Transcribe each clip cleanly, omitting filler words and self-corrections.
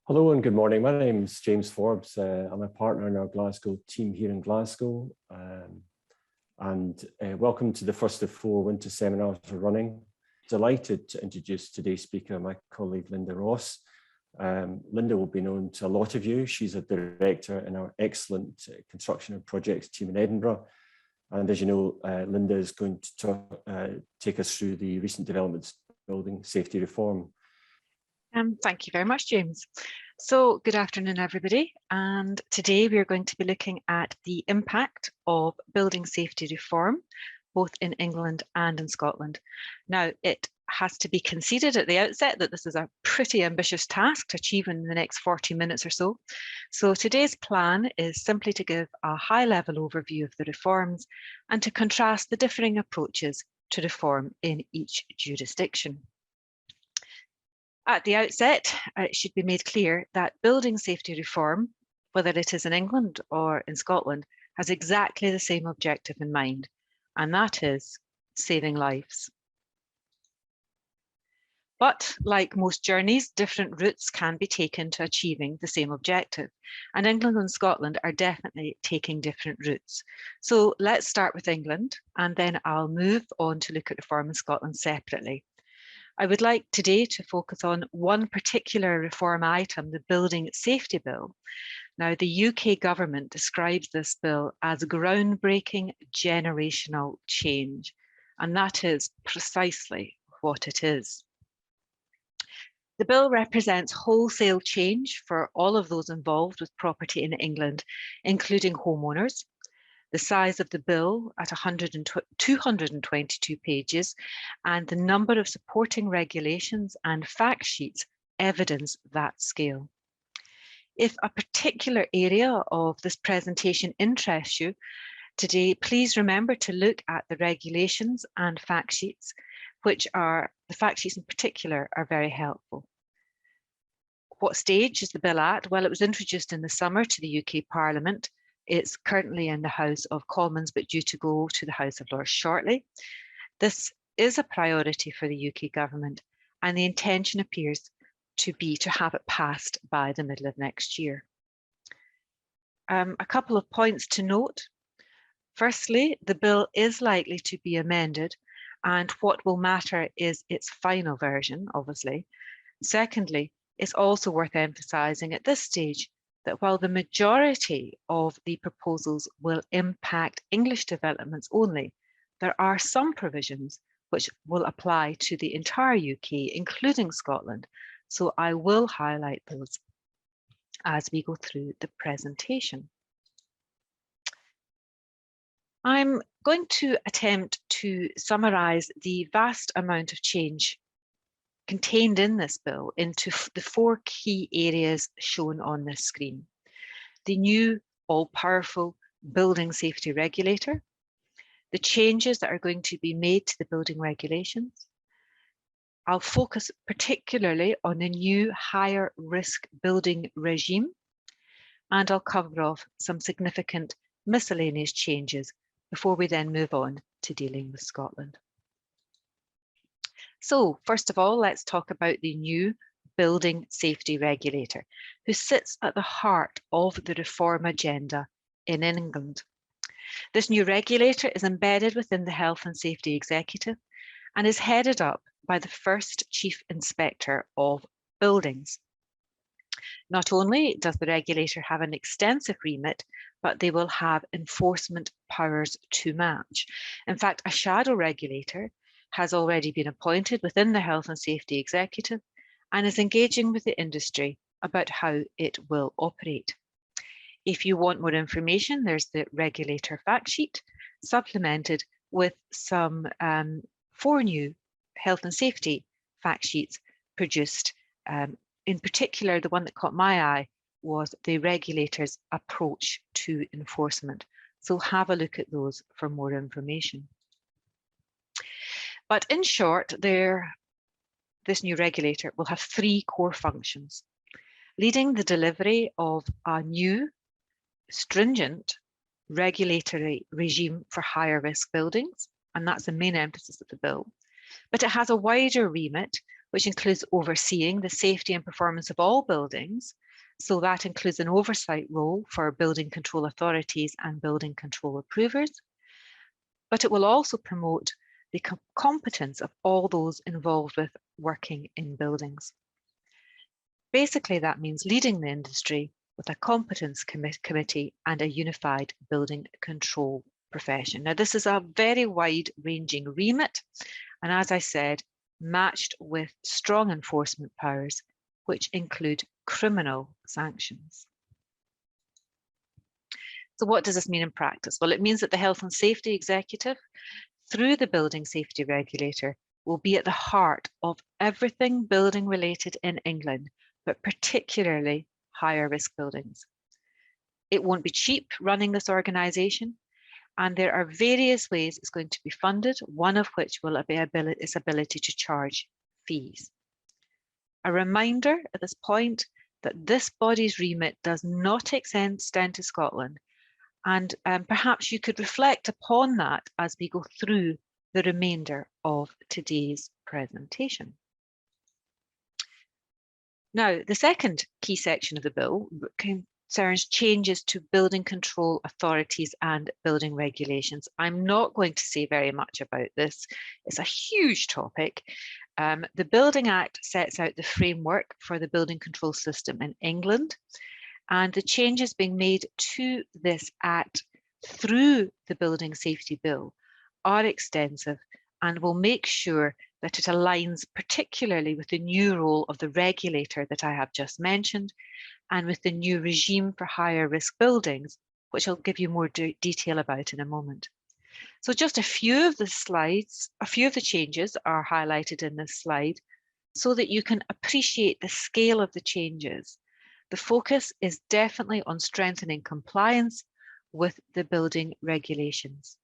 Hello and good morning. My name is James Forbes. I'm a partner in our Glasgow team here in Glasgow. Welcome to the first of 4 winter seminars we're running. Delighted to introduce today's speaker, my colleague Linda Ross. Linda will be known to a lot of you. She's a director in our excellent construction and projects team in Edinburgh. And as you know, Linda is going to take us through the recent developments building safety reform. Thank you very much, James. So good afternoon, everybody. And today we are going to be looking at the impact of building safety reform, both in England and in Scotland. Now, it has to be conceded at the outset that this is a pretty ambitious task to achieve in the next 40 minutes or so. So today's plan is simply to give a high-level overview of the reforms and to contrast the differing approaches to reform in each jurisdiction. At the outset, it should be made clear that building safety reform, whether it is in England or in Scotland, has exactly the same objective in mind, and that is saving lives. But like most journeys, different routes can be taken to achieving the same objective, and England and Scotland are definitely taking different routes. So let's start with England, and then I'll move on to look at reform in Scotland separately. I would like today to focus on one particular reform item, the Building Safety Bill. Now, the UK government describes this bill as groundbreaking generational change, and that is precisely what it is. The bill represents wholesale change for all of those involved with property in England, including homeowners. The size of the bill at 222 pages and the number of supporting regulations and fact sheets evidence that scale. If a particular area of this presentation interests you today, please remember to look at the regulations and fact sheets, the fact sheets in particular are very helpful. What stage is the bill at? Well, it was introduced in the summer to the UK Parliament. It's currently in the House of Commons, but due to go to the House of Lords shortly. This is a priority for the UK government, and the intention appears to be to have it passed by the middle of next year. A couple of points to note. Firstly, the bill is likely to be amended, and what will matter is its final version, obviously. Secondly, it's also worth emphasising at this stage that while the majority of the proposals will impact English developments only, there are some provisions which will apply to the entire UK, including Scotland. So I will highlight those as we go through the presentation. I'm going to attempt to summarise the vast amount of change contained in this bill into the 4 key areas shown on this screen. The new all-powerful building safety regulator, the changes that are going to be made to the building regulations. I'll focus particularly on the new higher risk building regime, and I'll cover off some significant miscellaneous changes before we then move on to dealing with Scotland. So first of all, let's talk about the new building safety regulator, who sits at the heart of the reform agenda in England. This new regulator is embedded within the Health and Safety Executive and is headed up by the first Chief Inspector of Buildings. Not only does the regulator have an extensive remit, but they will have enforcement powers to match. In fact, a shadow regulator has already been appointed within the Health and Safety Executive and is engaging with the industry about how it will operate. If you want more information, there's the regulator fact sheet, supplemented with some 4 new health and safety fact sheets produced. In particular, the one that caught my eye was the regulator's approach to enforcement. So have a look at those for more information. But in short, this new regulator will have 3 core functions: leading the delivery of a new, stringent regulatory regime for higher risk buildings, and that's the main emphasis of the bill. But it has a wider remit which includes overseeing the safety and performance of all buildings. So that includes an oversight role for building control authorities and building control approvers. But it will also promote the competence of all those involved with working in buildings. Basically, that means leading the industry with a competence committee and a unified building control profession. Now, this is a very wide-ranging remit, and as I said, matched with strong enforcement powers, which include criminal sanctions. So what does this mean in practice? Well, it means that the Health and Safety Executive, through the Building Safety Regulator, will be at the heart of everything building related in England, but particularly higher risk buildings. It won't be cheap running this organisation, and there are various ways it's going to be funded, one of which will be its ability to charge fees. A reminder at this point that this body's remit does not extend to Scotland, and perhaps you could reflect upon that as we go through the remainder of today's presentation. Now, the second key section of the bill concerns changes to building control authorities and building regulations. I'm not going to say very much about this. It's a huge topic. The Building Act sets out the framework for the building control system in England, and the changes being made to this Act through the Building Safety Bill are extensive and will make sure that it aligns particularly with the new role of the regulator that I have just mentioned, and with the new regime for higher risk buildings, which I'll give you more detail about in a moment. So just a few of the slides, a few of the changes are highlighted in this slide so that you can appreciate the scale of the changes. The focus is definitely on strengthening compliance with the building regulations.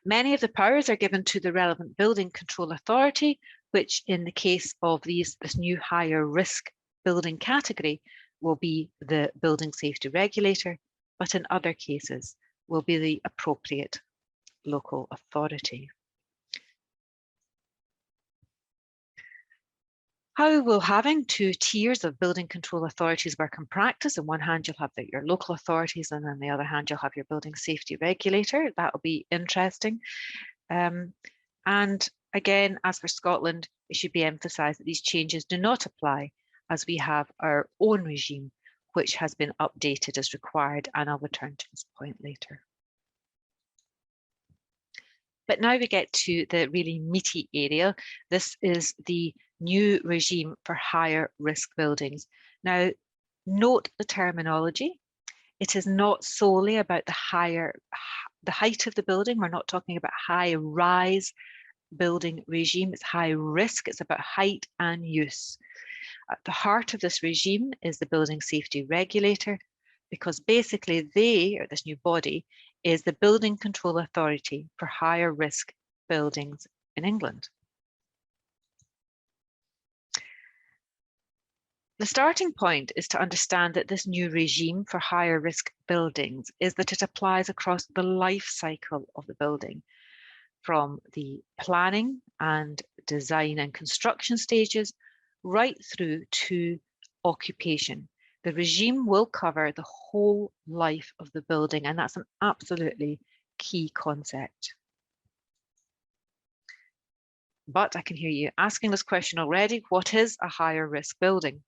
Many of the powers are given to the relevant building control authority, which in the case of this new higher risk building category will be the building safety regulator, but in other cases will be the appropriate local authority. How will having two tiers of building control authorities work in practice? On one hand, you'll have your local authorities, and on the other hand, you'll have your building safety regulator. That will be interesting. And again, as for Scotland, it should be emphasised that these changes do not apply, as we have our own regime, which has been updated as required, and I'll return to this point later. But now we get to the really meaty area. This is the new regime for higher risk buildings. Now, note the terminology. It is not solely about the height of the building. We're not talking about high rise building regime. It's high risk. It's about height and use. At the heart of this regime is the Building Safety Regulator, because basically they, or this new body, is the building control authority for higher risk buildings in England. The starting point is to understand that this new regime for higher risk buildings is that it applies across the life cycle of the building, from the planning and design and construction stages right through to occupation. The regime will cover the whole life of the building, and that's an absolutely key concept. But I can hear you asking this question already. What is a higher risk building?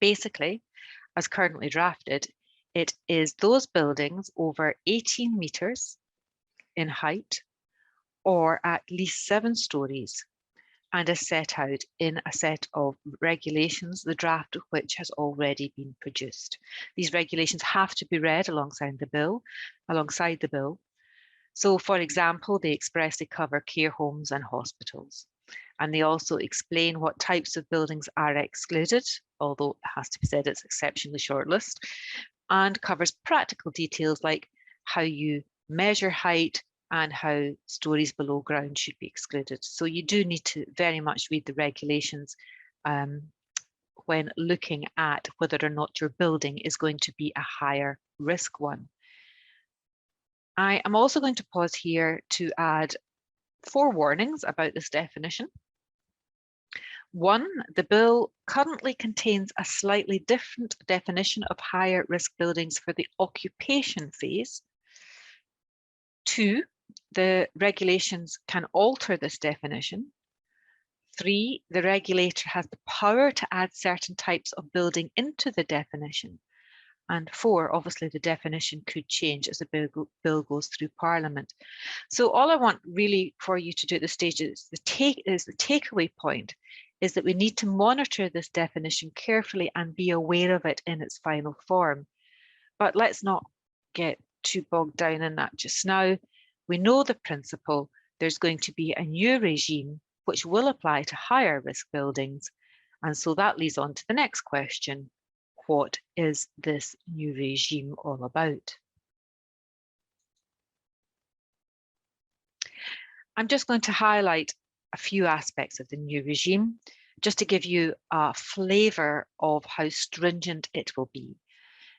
Basically, as currently drafted, it is those buildings over 18 metres in height or at least 7 stories, and is set out in a set of regulations, the draft of which has already been produced. These regulations have to be read alongside the bill. So, for example, they expressly cover care homes and hospitals. And they also explain what types of buildings are excluded, although it has to be said it's an exceptionally short list, and covers practical details like how you measure height and how stories below ground should be excluded. So you do need to very much read the regulations when looking at whether or not your building is going to be a higher risk one. I am also going to pause here to add 4 warnings about this definition. 1, the bill currently contains a slightly different definition of higher risk buildings for the occupation phase. 2, the regulations can alter this definition. 3, the regulator has the power to add certain types of building into the definition. And 4, obviously the definition could change as the bill goes through Parliament. So all I want really for you to do at this stage is the takeaway point is that we need to monitor this definition carefully and be aware of it in its final form. But let's not get too bogged down in that just now. We know the principle. There's going to be a new regime which will apply to higher risk buildings. And so that leads on to the next question. What is this new regime all about? I'm just going to highlight a few aspects of the new regime, just to give you a flavour of how stringent it will be.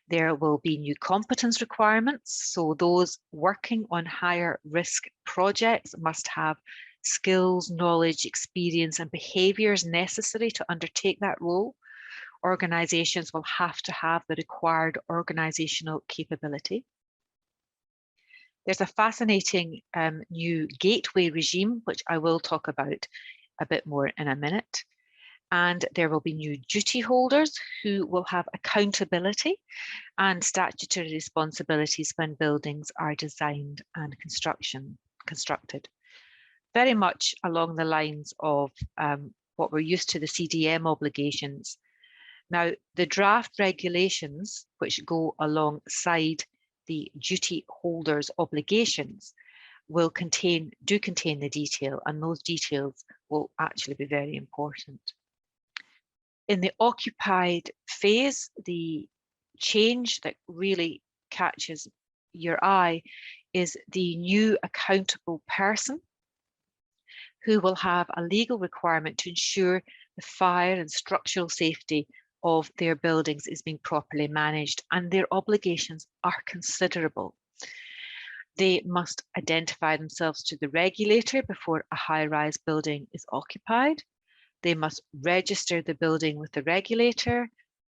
There will be new competence requirements, so those working on higher risk projects must have skills, knowledge, experience and behaviours necessary to undertake that role. Organisations will have to have the required organisational capability. There's a fascinating new gateway regime, which I will talk about a bit more in a minute. And there will be new duty holders who will have accountability and statutory responsibilities when buildings are designed and constructed. Very much along the lines of what we're used to, the CDM obligations. Now, the draft regulations, which go alongside the duty holders' obligations, do contain the detail, and those details will actually be very important. In the occupied phase, the change that really catches your eye is the new accountable person who will have a legal requirement to ensure the fire and structural safety of their buildings is being properly managed, and their obligations are considerable. They must identify themselves to the regulator before a high-rise building is occupied. They must register the building with the regulator.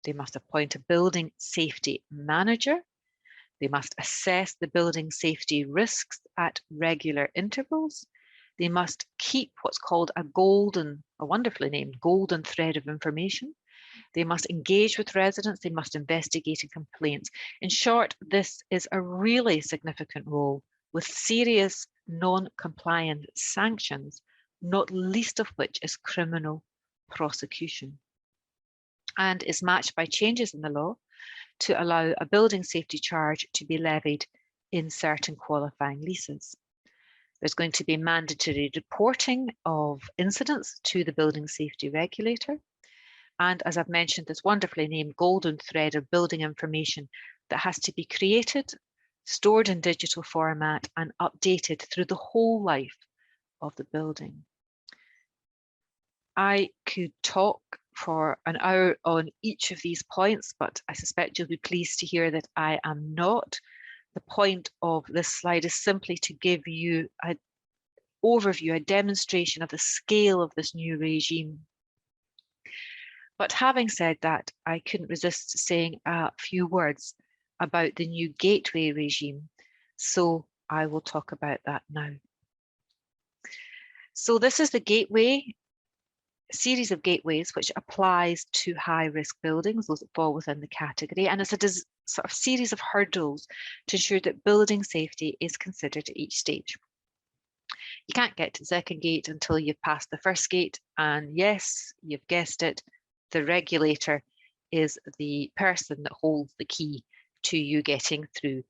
They must appoint a building safety manager. They must assess the building safety risks at regular intervals. They must keep what's called a wonderfully named golden thread of information. They must engage with residents. They must investigate complaints. In short, this is a really significant role with serious non-compliant sanctions, not least of which is criminal prosecution, and is matched by changes in the law to allow a building safety charge to be levied in certain qualifying leases. There's going to be mandatory reporting of incidents to the building safety regulator. And as I've mentioned, this wonderfully named golden thread of building information that has to be created, stored in digital format and updated through the whole life of the building. I could talk for an hour on each of these points, but I suspect you'll be pleased to hear that I am not. The point of this slide is simply to give you an overview, a demonstration of the scale of this new regime. But having said that, I couldn't resist saying a few words about the new gateway regime. So I will talk about that now. So this is the gateway, series of gateways which applies to high risk buildings, those that fall within the category. And it's a sort of series of hurdles to ensure that building safety is considered at each stage. You can't get to the second gate until you've passed the first gate. And yes, you've guessed it, the regulator is the person that holds the key to you getting through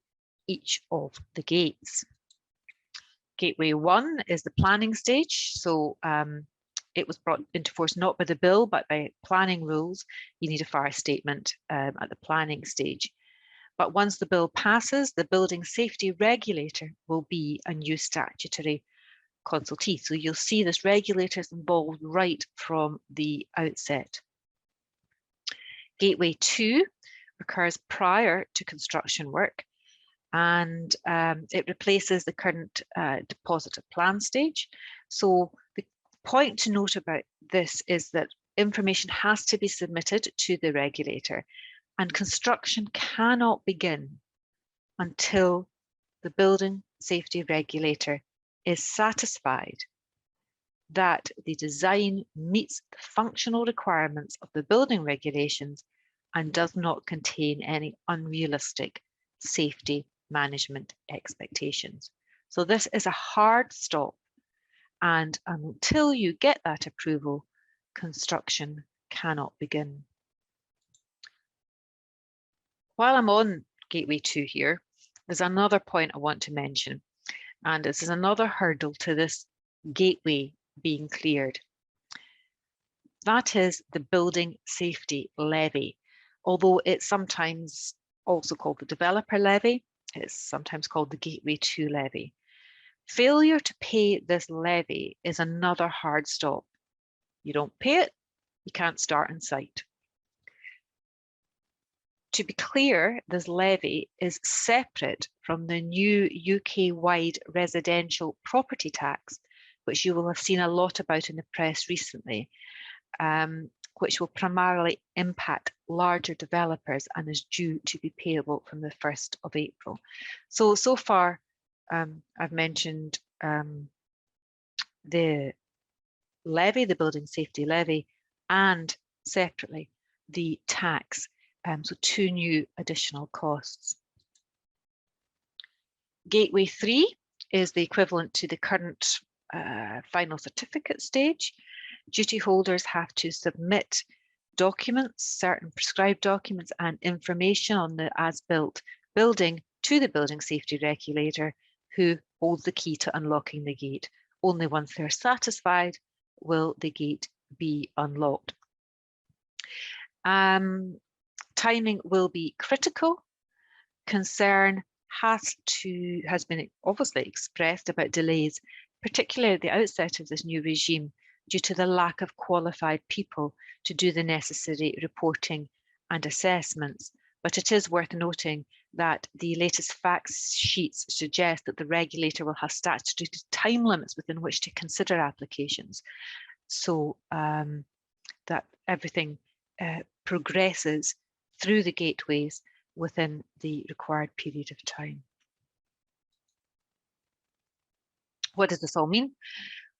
each of the gates. Gateway 1 is the planning stage. So it was brought into force not by the bill, but by planning rules. You need a fire statement at the planning stage. But once the bill passes, the building safety regulator will be a new statutory consultee. So you'll see this regulator is involved right from the outset. Gateway 2 occurs prior to construction work, and it replaces the current deposit at plan stage. So the point to note about this is that information has to be submitted to the regulator, and construction cannot begin until the building safety regulator is satisfied that the design meets the functional requirements of the building regulations and does not contain any unrealistic safety management expectations. So this is a hard stop, and until you get that approval, construction cannot begin. While I'm on Gateway 2 here, there's another point I want to mention, and this is another hurdle to this gateway being cleared. That is the building safety levy. Although it's sometimes also called the developer levy, it's sometimes called the Gateway 2 levy. Failure to pay this levy is another hard stop. You don't pay it, you can't start on site. To be clear, this levy is separate from the new UK-wide residential property tax, which you will have seen a lot about in the press recently, which will primarily impact larger developers and is due to be payable from the 1st of April. So far, I've mentioned the levy, the building safety levy, and separately the tax. So 2 new additional costs. Gateway 3 is the equivalent to the current final certificate stage. Duty holders have to submit documents, certain prescribed documents and information on the as-built building to the building safety regulator, who holds the key to unlocking the gate. Only once they're satisfied will the gate be unlocked. Timing will be critical. Concern has been obviously expressed about delays, particularly at the outset of this new regime, due to the lack of qualified people to do the necessary reporting and assessments. But it is worth noting that the latest fact sheets suggest that the regulator will have statutory time limits within which to consider applications, so that everything progresses through the gateways within the required period of time. What does this all mean?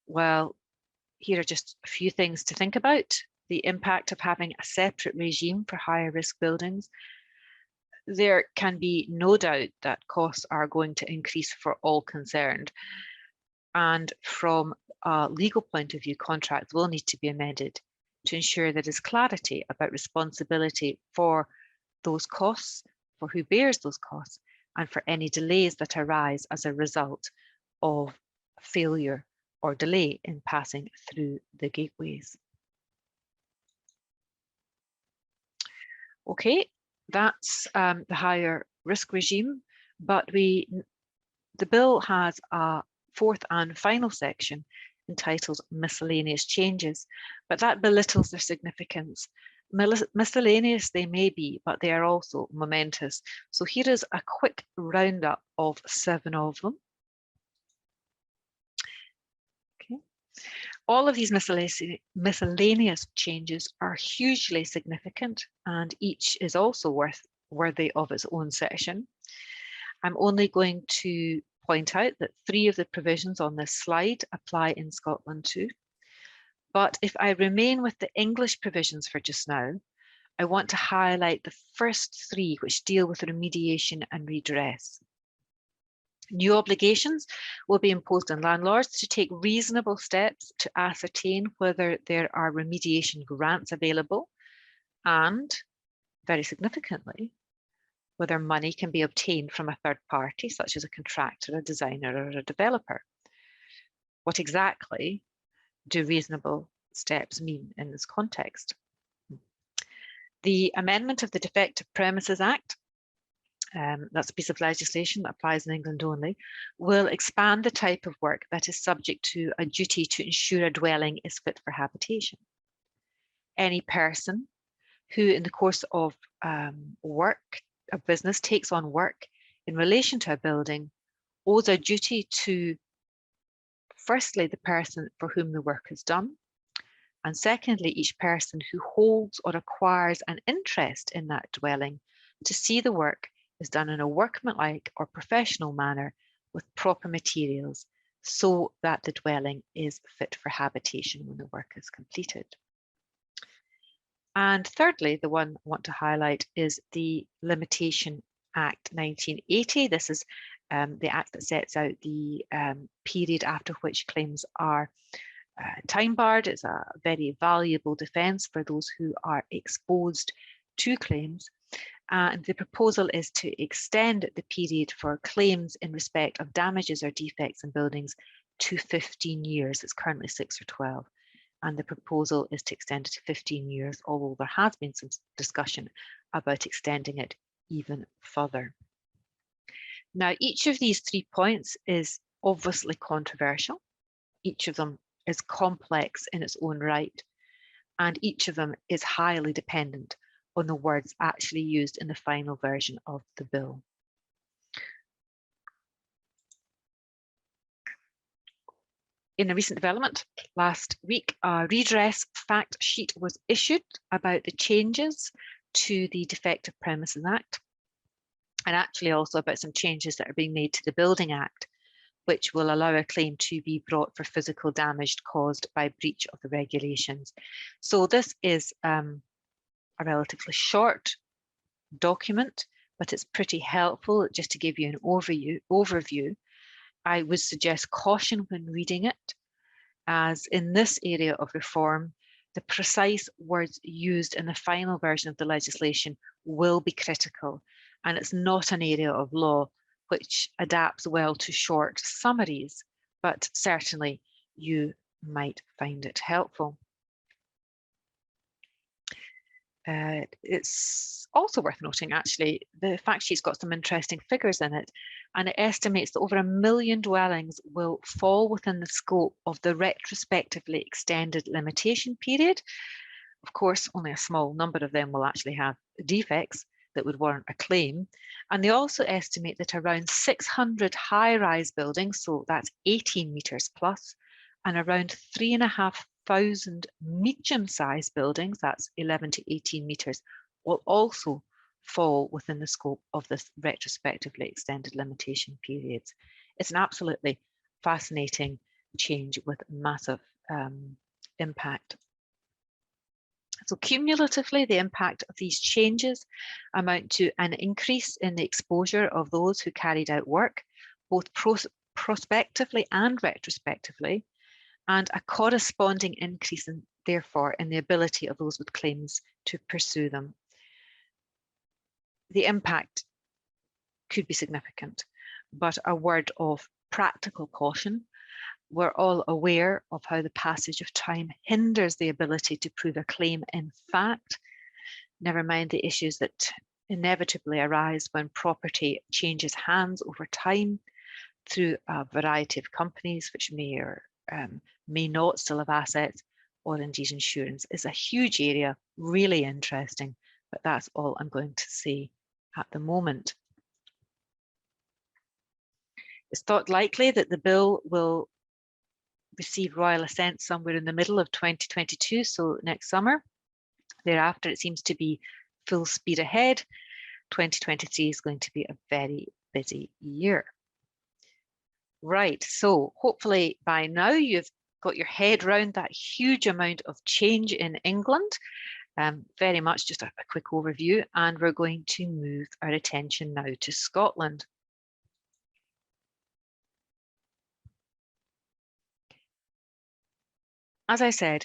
Well, here are just a few things to think about. The impact of having a separate regime for higher risk buildings. There can be no doubt that costs are going to increase for all concerned. And from a legal point of view, contracts will need to be amended to ensure there is clarity about responsibility for those costs, for who bears those costs, and for any delays that arise as a result of failure or delay in passing through the gateways. Okay, that's the higher risk regime, but the bill has a 4th and final section entitled Miscellaneous Changes, but that belittles their significance. Miscellaneous they may be, but they are also momentous. So here is a quick roundup of 7 of them. Okay. All of these miscellaneous changes are hugely significant, and each is also worthy of its own session. I'm only going to point out that 3 of the provisions on this slide apply in Scotland too. But if I remain with the English provisions for just now, I want to highlight the first 3, which deal with remediation and redress. New obligations will be imposed on landlords to take reasonable steps to ascertain whether there are remediation grants available and, very significantly, whether money can be obtained from a third party, such as a contractor, a designer, or a developer. What exactly do reasonable steps mean in this context? The amendment of the Defective Premises Act, that's a piece of legislation that applies in England only, will expand the type of work that is subject to a duty to ensure a dwelling is fit for habitation. Any person who in the course of a business takes on work in relation to a building owes a duty to, firstly, the person for whom the work is done, And secondly, each person who holds or acquires an interest in that dwelling to see the work is done in a workmanlike or professional manner with proper materials so that the dwelling is fit for habitation when the work is completed. And thirdly, the one I want to highlight is the Limitation Act 1980. This is the act that sets out the period after which claims are time barred. It's a very valuable defence for those who are exposed to claims. And the proposal is to extend the period for claims in respect of damages or defects in buildings to 15 years. It's currently 6 or 12. And the proposal is to extend it to 15 years, although there has been some discussion about extending it even further. Now, each of these 3 points is obviously controversial. Each of them is complex in its own right, and each of them is highly dependent on the words actually used in the final version of the bill. In a recent development, last week, a redress fact sheet was issued about the changes to the Defective Premises Act, and actually also about some changes that are being made to the Building Act, which will allow a claim to be brought for physical damage caused by breach of the regulations. So this is a relatively short document, but it's pretty helpful just to give you an overview. I would suggest caution when reading it, as in this area of reform, the precise words used in the final version of the legislation will be critical, and it's not an area of law which adapts well to short summaries, but certainly you might find it helpful. It's also worth noting, actually, the fact sheet's got some interesting figures in it, and it estimates that over 1 million dwellings will fall within the scope of the retrospectively extended limitation period. Of course, only a small number of them will actually have defects that would warrant a claim. And they also estimate that around 600 high-rise buildings, so that's 18 metres plus, and around 3,500 medium-sized buildings, that's 11 to 18 metres, will also fall within the scope of this retrospectively extended limitation periods. It's an absolutely fascinating change with massive impact. So cumulatively, the impact of these changes amount to an increase in the exposure of those who carried out work, both prospectively and retrospectively, and a corresponding increase in, therefore, in the ability of those with claims to pursue them. The impact could be significant, but a word of practical caution. We're all aware of how the passage of time hinders the ability to prove a claim in fact, never mind the issues that inevitably arise when property changes hands over time through a variety of companies which may or may not still have assets, or indeed insurance. Is a huge area, really interesting, but that's all I'm going to say at the moment. It's thought likely that the bill will receive royal assent somewhere in the middle of 2022, so next summer. Thereafter, it seems to be full speed ahead. 2023 is going to be a very busy year. Right, so hopefully by now you've got your head around that huge amount of change in England. Very much just a quick overview, and we're going to move our attention now to Scotland. As I said,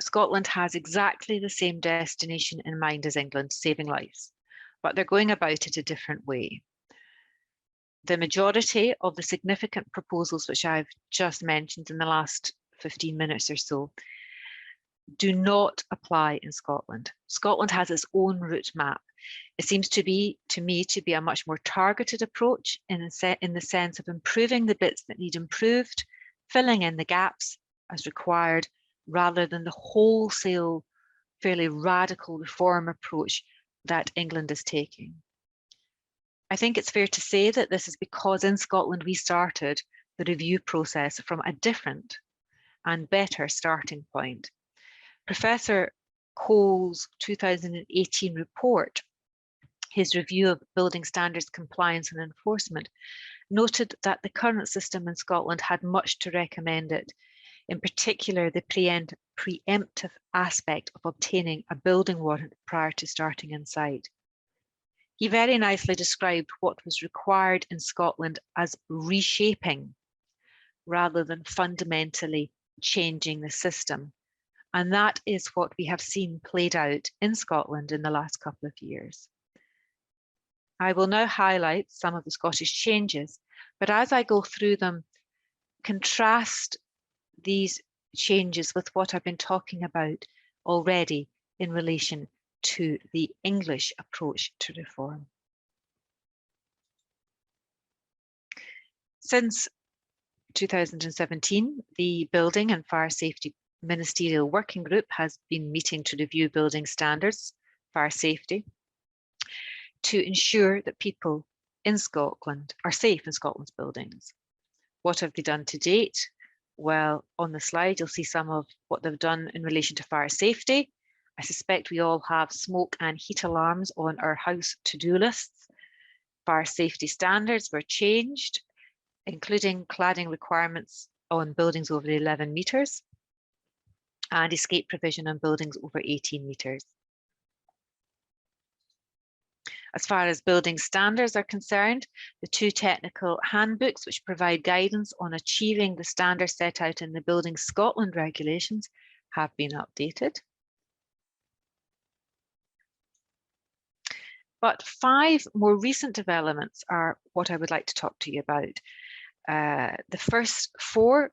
Scotland has exactly the same destination in mind as England, saving lives, but they're going about it a different way. The majority of the significant proposals which I've just mentioned in the last 15 minutes or so do not apply in Scotland. Scotland has its own route map. It seems to me to be a much more targeted approach in the sense of improving the bits that need improved, filling in the gaps as required, rather than the wholesale, fairly radical reform approach that England is taking. I think it's fair to say that this is because in Scotland we started the review process from a different and better starting point Professor Cole's 2018 report, his review of building standards compliance and enforcement, noted that the current system in Scotland had much to recommend it, in particular the preemptive aspect of obtaining a building warrant prior to starting inside. He very nicely described what was required in Scotland as reshaping rather than fundamentally changing the system. And that is what we have seen played out in Scotland in the last couple of years. I will now highlight some of the Scottish changes, but as I go through them, contrast these changes with what I've been talking about already in relation to the English approach to reform. Since 2017, the Building and Fire Safety Ministerial Working Group has been meeting to review building standards, fire safety, to ensure that people in Scotland are safe in Scotland's buildings. What have they done to date? Well, on the slide, you'll see some of what they've done in relation to fire safety. I suspect we all have smoke and heat alarms on our house to-do lists. Fire safety standards were changed, including cladding requirements on buildings over 11 metres and escape provision on buildings over 18 metres. As far as building standards are concerned, the two technical handbooks which provide guidance on achieving the standards set out in the Building Scotland regulations have been updated. But 5 more recent developments are what I would like to talk to you about. The first 4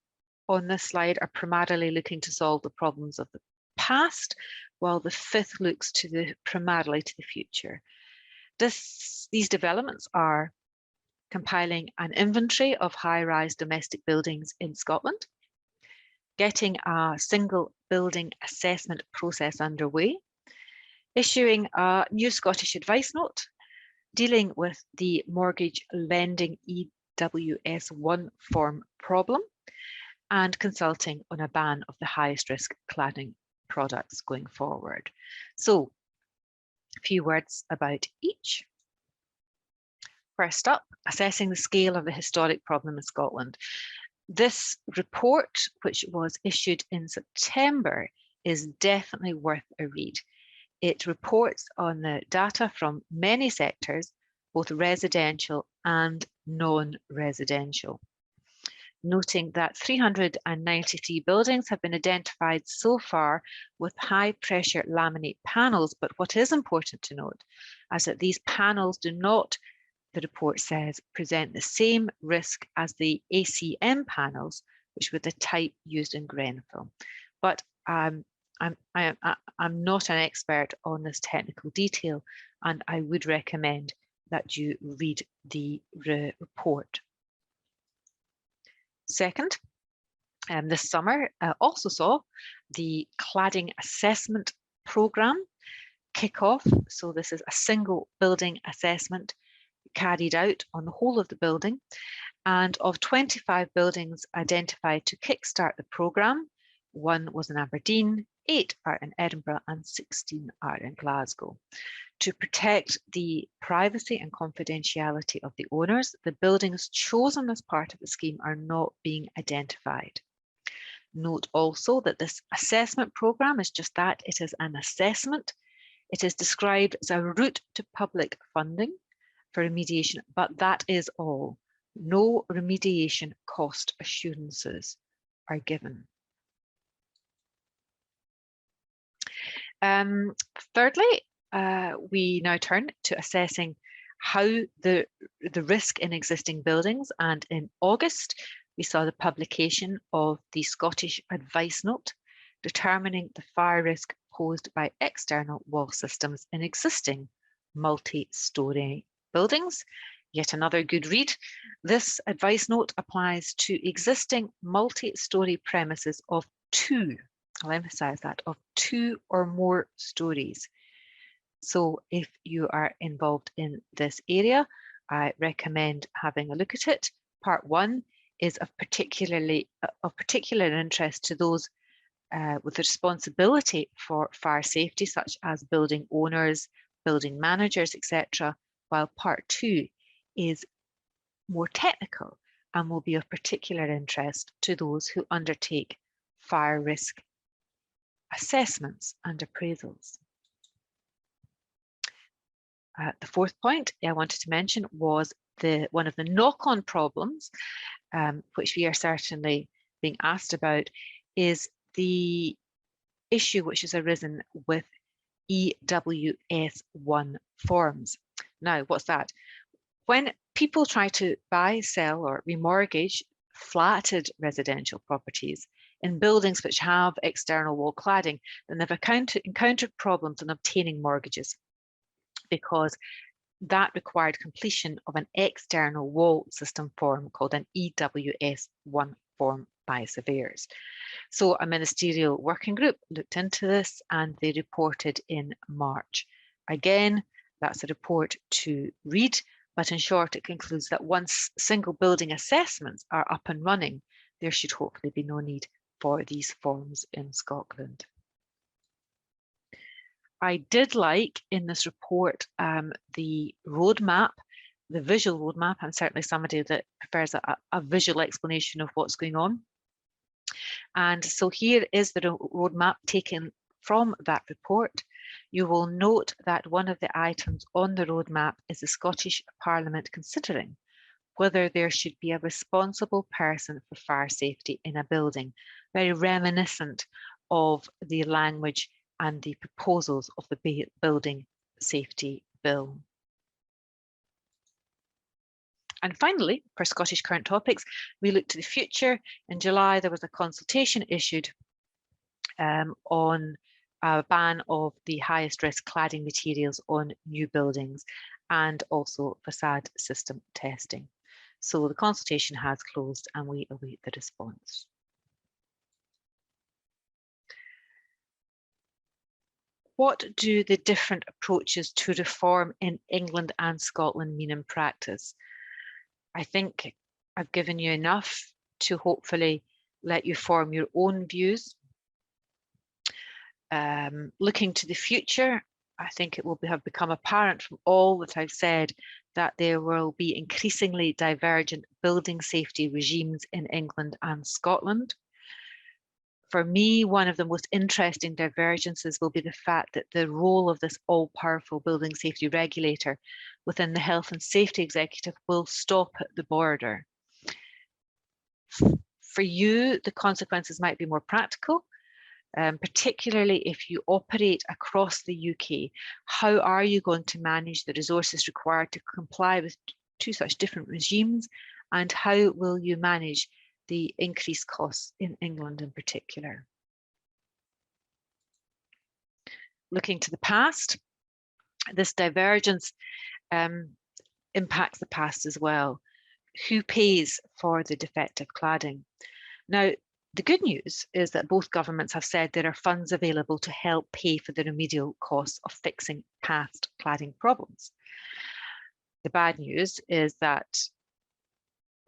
on this slide are primarily looking to solve the problems of the past, while the 5th looks to primarily to the future. These developments are compiling an inventory of high-rise domestic buildings in Scotland, getting a single building assessment process underway, issuing a new Scottish advice note, dealing with the mortgage lending EWS1 form problem, and consulting on a ban of the highest risk cladding products going forward. So, a few words about each. First up, assessing the scale of the historic problem in Scotland. This report, which was issued in September, is definitely worth a read. It reports on the data from many sectors, both residential and non-residential, noting that 393 buildings have been identified so far with high pressure laminate panels. But what is important to note is that these panels do not, the report says, present the same risk as the ACM panels, which were the type used in Grenfell. But I'm not an expert on this technical detail, and I would recommend that you read the report. Second, this summer also saw the cladding assessment programme kick off. So this is a single building assessment carried out on the whole of the building. And of 25 buildings identified to kickstart the programme, 1 was in Aberdeen, 8 are in Edinburgh, and 16 are in Glasgow. To protect the privacy and confidentiality of the owners, the buildings chosen as part of the scheme are not being identified. Note also that this assessment programme is just that, it is an assessment. It is described as a route to public funding for remediation, but that is all. No remediation cost assurances are given. Thirdly, we now turn to assessing how the risk in existing buildings, and in August we saw the publication of the Scottish Advice Note determining the fire risk posed by external wall systems in existing multi-storey buildings. Yet another good read. This advice note applies to existing multi-storey premises of 2, I'll emphasise that, of 2 or more stories. So if you are involved in this area, I recommend having a look at it. Part 1 is of particular interest to those with the responsibility for fire safety, such as building owners, building managers, etc., while part 2 is more technical and will be of particular interest to those who undertake fire risk assessments and appraisals. The fourth point I wanted to mention was one of the knock-on problems, which we are certainly being asked about, is the issue which has arisen with EWS1 forms. Now, what's that? When people try to buy, sell, or remortgage flatted residential properties in buildings which have external wall cladding, then they've encountered problems in obtaining mortgages, because that required completion of an external wall system form called an EWS1 form by surveyors. So a ministerial working group looked into this and they reported in March. Again, that's a report to read, but in short, it concludes that once single building assessments are up and running, there should hopefully be no need for these forms in Scotland. I did like in this report the roadmap, the visual roadmap. I'm certainly somebody that prefers a visual explanation of what's going on. And so here is the roadmap taken from that report. You will note that one of the items on the roadmap is the Scottish Parliament considering whether there should be a responsible person for fire safety in a building, very reminiscent of the language and the proposals of the Building Safety Bill. And finally, for Scottish current topics, we look to the future. In July, there was a consultation issued on a ban of the highest risk cladding materials on new buildings and also facade system testing. So the consultation has closed and we await the response. What do the different approaches to reform in England and Scotland mean in practice? I think I've given you enough to hopefully let you form your own views. Looking to the future, I think it will have become apparent from all that I've said that there will be increasingly divergent building safety regimes in England and Scotland. For me, one of the most interesting divergences will be the fact that the role of this all-powerful building safety regulator within the Health and Safety Executive will stop at the border. For you, the consequences might be more practical, particularly if you operate across the UK. How are you going to manage the resources required to comply with two such different regimes? And how will you manage the increased costs in England in particular? Looking to the past, this divergence impacts the past as well. Who pays for the defective cladding? Now, the good news is that both governments have said there are funds available to help pay for the remedial costs of fixing past cladding problems. The bad news is that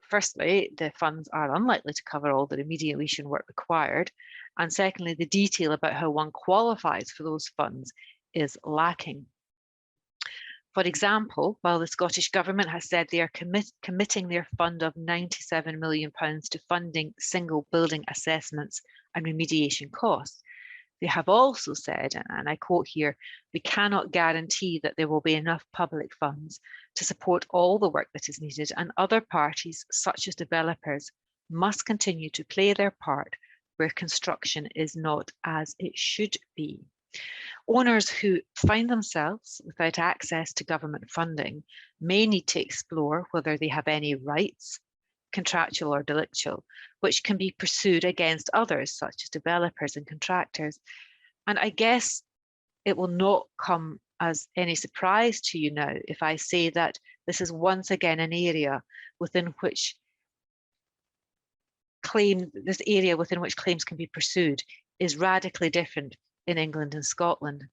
firstly, the funds are unlikely to cover all the remediation work required. And secondly, the detail about how one qualifies for those funds is lacking. For example, while the Scottish Government has said they are committing their fund of £97 million to funding single building assessments and remediation costs, they have also said, and I quote here, "We cannot guarantee that there will be enough public funds to support all the work that is needed, and other parties, such as developers, must continue to play their part where construction is not as it should be." Owners who find themselves without access to government funding may need to explore whether they have any rights, contractual or delictual, which can be pursued against others, such as developers and contractors. And I guess it will not come as any surprise to you now if I say that this is once again an area within which claims can be pursued is radically different in England and Scotland.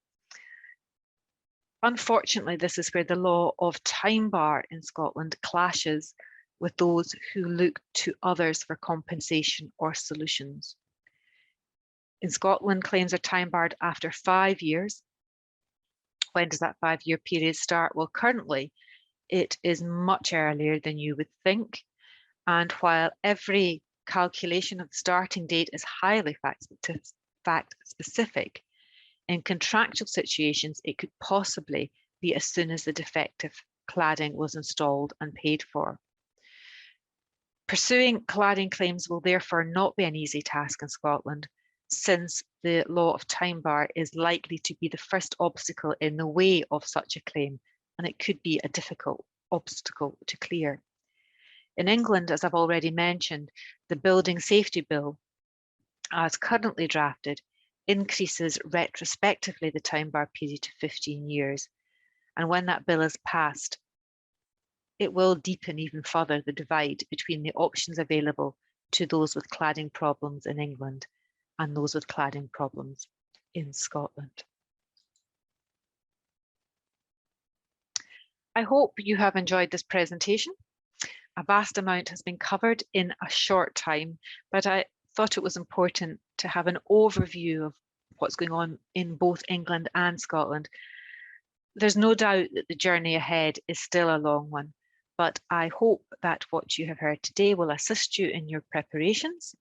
Unfortunately, this is where the law of time bar in Scotland clashes with those who look to others for compensation or solutions. In Scotland, claims are time barred after 5 years. When does that 5-year period start? Well, currently it is much earlier than you would think. And while every calculation of the starting date is highly fact specific, in contractual situations, it could possibly be as soon as the defective cladding was installed and paid for. Pursuing cladding claims will therefore not be an easy task in Scotland, since the law of time bar is likely to be the first obstacle in the way of such a claim, and it could be a difficult obstacle to clear. In England, as I've already mentioned, the Building Safety Bill, as currently drafted, increases retrospectively the time bar period to 15 years. And when that bill is passed, it will deepen even further the divide between the options available to those with cladding problems in England and those with cladding problems in Scotland. I hope you have enjoyed this presentation. A vast amount has been covered in a short time, but I thought it was important to have an overview of what's going on in both England and Scotland. There's no doubt that the journey ahead is still a long one, but I hope that what you have heard today will assist you in your preparations